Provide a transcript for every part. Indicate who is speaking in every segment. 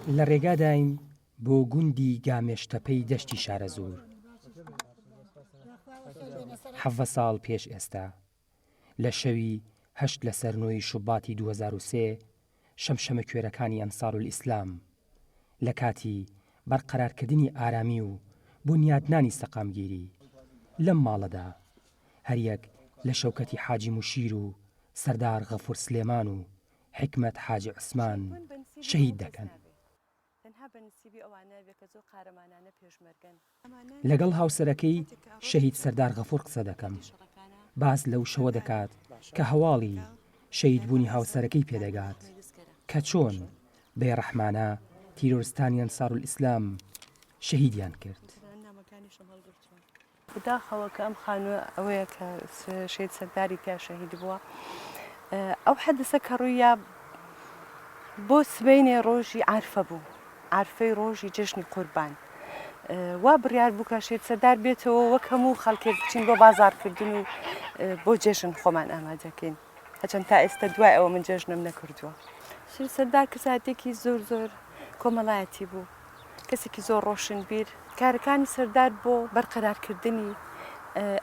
Speaker 1: لە ڕێگاداین بۆ گوندی گامێشتەپەی دەشتی شارەزۆر 7 ساڵ پێش ئێستا لە شەوی 8 لە سەرنۆی شوباتی 2003 شەمشەمە کوێرەکانی ئەنسارول ئیسلام لە کاتی بەرقەرارکردنی ئارامی و بنیادنانی سەقامگیری لەم ماڵەدا هەریەک لە شەوکەتی حاجی موشیر و سەردار غەفور سلێمان و حکمەت حاجی عوسمان شەهید دەکەن. لەگەڵ هاوسەرەکەی شەهید سەردار غەفور قسە دەکەم. باس لەو شەوە دەکات کە هەواڵی شەهیدبوونی هاوسەرەکەی پێدەگات کە چۆن بێڕەحمانە تیرۆریستانی ئەنسارول ئیسلام شەهیدیان کرد.
Speaker 2: بداخەوە کە ئەم خانووە ئەوەیە کە شەهید سەرداری تیا شەهید بووە، ئەو حەدەسە کە ڕوویە بۆ سبەینێ ڕۆژی عارفە بوو، عارفەی ڕۆژی جژنی قوربان. وا بڕیار بوو کە شەهید سەردار بێتەوە وەک هەموو خەڵکێک بچین بۆ بازارکردن و بۆ جێژن خۆمان ئامادەکەین. هەچەند تا ئێستا دوای ئەوە من جێژنم نەکردووە. شەهید سەردار کەساتێکی زۆر کۆمەڵایەتی بوو، کەسێکی زۆر ڕۆشنبیر. کارەکانی سەردار بۆ بەرقەرارکردنی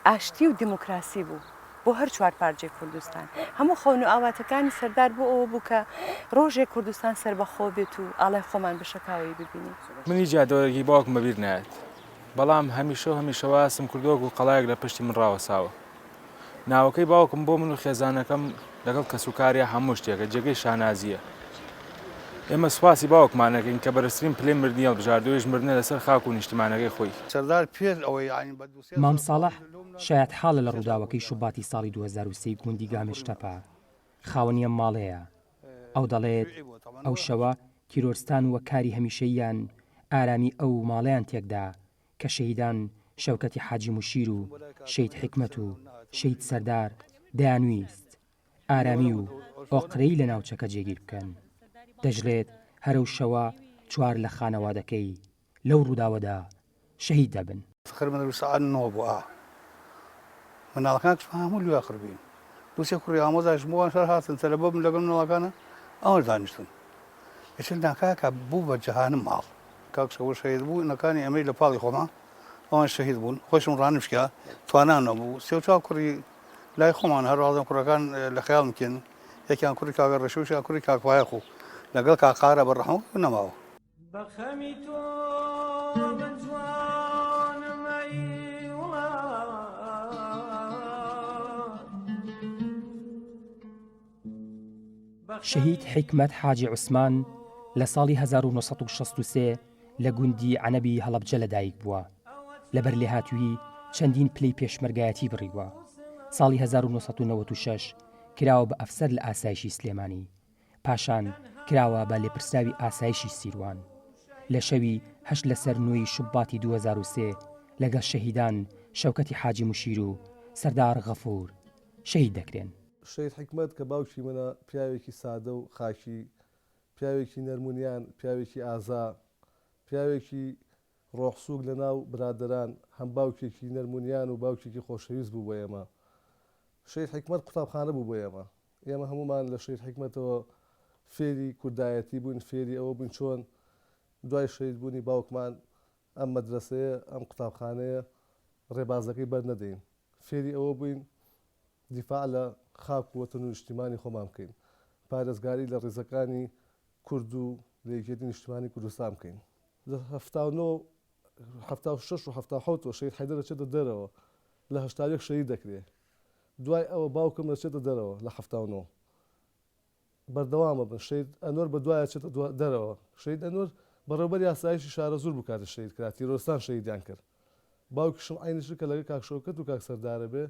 Speaker 2: ئاشتی و دیموکراسی بوو بۆ هەر چوار پارچەی کوردستان. هەموو خۆن و ئاواتەکانی سەردار بۆ ئەوە بوو کە ڕۆژێک کوردستان سەربەخۆ بێت و ئاڵای خۆمان بەشەکاوی ببینی.
Speaker 3: منی جادۆرەی باوکم بەبیر نایەت، بەڵام هەمیشەوە هەستم کردووە و قەڵایەک لە پشتی من ڕاوەساوە. ناوەکەی باوکم بۆ من و خێزانەکەم لەگەڵ کەسوکاریە هەموو شتێکە جێگەی شانازیە. ئێمە سوپاسی باوکمانەکەین کە بەرزترین پلەی مردنی هەڵبژاردوویش مردنە لەسەر خاک و نیشتیمانەکەی خۆی.
Speaker 1: مام ساڵح شایەت حاڵە لە ڕووداوەکەی شوباتی ساڵی 2023 گوندی گامێشتەپە خاوەنیە ماڵەیە. ئەو دەڵێت ئەو شەوە تیرۆریستان وە کاری هەمیشەییان ئارامی ئەو ماڵەیان تێکدا کە شەهیدان شەوکەتی حاجی موشیر و شەید حکمەت و شەید سەردار دەیانویست ئارامی و ئۆقرەی لە ناوچەکە جێگیر بکەن. دەژڵێت هەرەو شەوە چوار لە خانەوادەکەی لەو ڕووداوەدا شەهید دەبن.
Speaker 4: مناڵەکان هەموو لێ خڕبین. دووسێ کوڕی ئامۆزاش بۆوان شار هاتن تەلەبە من لەگەڵ مناڵەکانە ئەوەش دانیشتن. ئێچن ناکاکە بوو بە جەهانم ماڵ. کاکشەوە شەهید بوو نەکانی ئەمەی لە پاڵی خۆما ئەوان شەهید بوون. خۆشم ڕانشکە توانان نەبوو. سێ و چوار کوڕی لای خۆمان هەروازم کوڕەکان لە خەیاڵ مکەن. یەکیان کوڕی کاگە ڕەشوشیان کوڕی کاکوایەخ و لەگەڵ کاقارە بەڕەحمە نەماوە.
Speaker 5: بەخەمی تۆ من جوانم
Speaker 1: شەهید حکمەت حاجی عوسمان لە ساڵی 1963 لە گوندی عەنەبی هەڵەبجە لەدایک بووە. لەبەر لێهاتووی چەندین پلەی پێشمەرگایەتی بڕیوە. ساڵی 1996 کراوە بە ئەفسەر لە ئاسایشی سلێمانی، پاشان کراوە بە لێپرسراوی ئاسایشی سیروان. لە شەوی 8 لە سەرنۆی شوباتی 2003 لەگەڵ شەهیدان شەوکەتی حاجی موشیر و سەردار غەفور شەهید دەکرێن.
Speaker 6: شەهید حکمەت کە باوکی منە پیاوێکی سادە و خاکی، پیاوێکی نەرمونیان، پیاوێکی ئازا، پیاوێکی ڕۆحسووک لە ناو برادەران، هەم باوکێکی نەرمونیان و باوکێکی خۆشەویست بوو بۆ ئێمە. شەهید حکمەت قوتابخانە بوو بۆ ئێمە. ئێمە هەمومان لە شەهید حکمەتەوە فێری کوردایەتی بوون، فێری ئەوە بوون چۆن دوای شەهیدبوونی باوکمان ئەم مەدرسەیە ئەم قوتابخانەیە ڕێبازەکەی بەرنەدەین. فێری ئەوە بووین دیفاع لە خاک و وەتەن و نیشتیمانی خۆمان بکەین، پارێزگاری لە ڕێزەکانی کورد و لە یەکێتی نیشتیمانی کوردستان بکەین. لە 76 و 77 شەهید حەیدەر دەچێتە دەرەوە، لە 81 شەهید دەکرێت. دوای ئەوە باوکم دەچێتە دەرەوە لە 79 بەردەوامە بن. شەهید ئەنوەر بە دوایە چێتە دەرەوە. شەهید ئەنوەر بەڕێوەبەری ئاسایشی شارە زۆر بوو کاتە شەهید کرا، تیرۆریستان شەهیدیان کرد. باوکیشم عینیش کە لەگەڵ کاک شەوکەت و کاک سەردارە بێ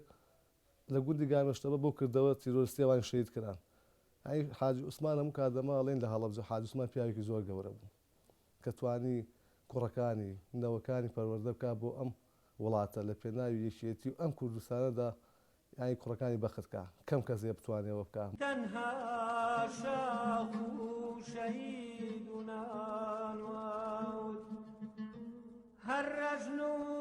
Speaker 6: لە گوندی گامێشتەپە بۆ کردەوە تیرۆریستیەوان شەهید کران. حاجی عوسمان هەموو کادەما ئەڵێن لە هەڵەبجە حاجی عوسمان پیاوێکی زۆر گەورە بوو کە توانی کوڕەکانی نەوەکانی پەروەردە بکات بۆ ئەم وڵاتە لە پێناوی یەکێتی و ئەم کوردستانەدا یانی کوڕەکانی بەخت بکە، کەم کەسێ بتوانێەوە بکە.
Speaker 5: تەنها شاخ و شەهید و نانوت هەر ڕەژن و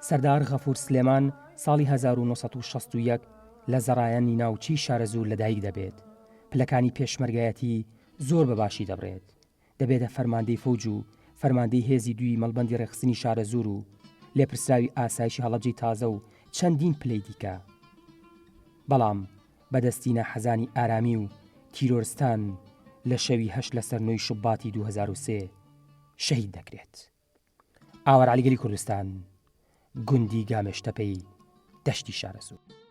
Speaker 1: سەردار غەفور سلێمان ساڵی 1961 لە زەڕایەنی ناوچەی شارەزوور لەدایک دەبێت. پلەکانی پێشمەرگایەتی زۆر بەباشی دەبڕێت. دەبێتە فەرماندەی فەوج و فەرماندەی هێزی دوی مەڵبەندی ڕێخستنی شارەزوور و لێپرسراوی ئاسایشی هەڵەبجەی تازە و چەندین پلەی دیکە. بەڵام بەدەستینە حەزانی ئارامی و تیرۆرستان لە شەوی 8 لەسەر 9 شوباتی 2023 شەهید دەکرێت. ئاوار عەلیگەلی کوردستان، گوندی گامێشتەپەی دەشتی شارەزوور.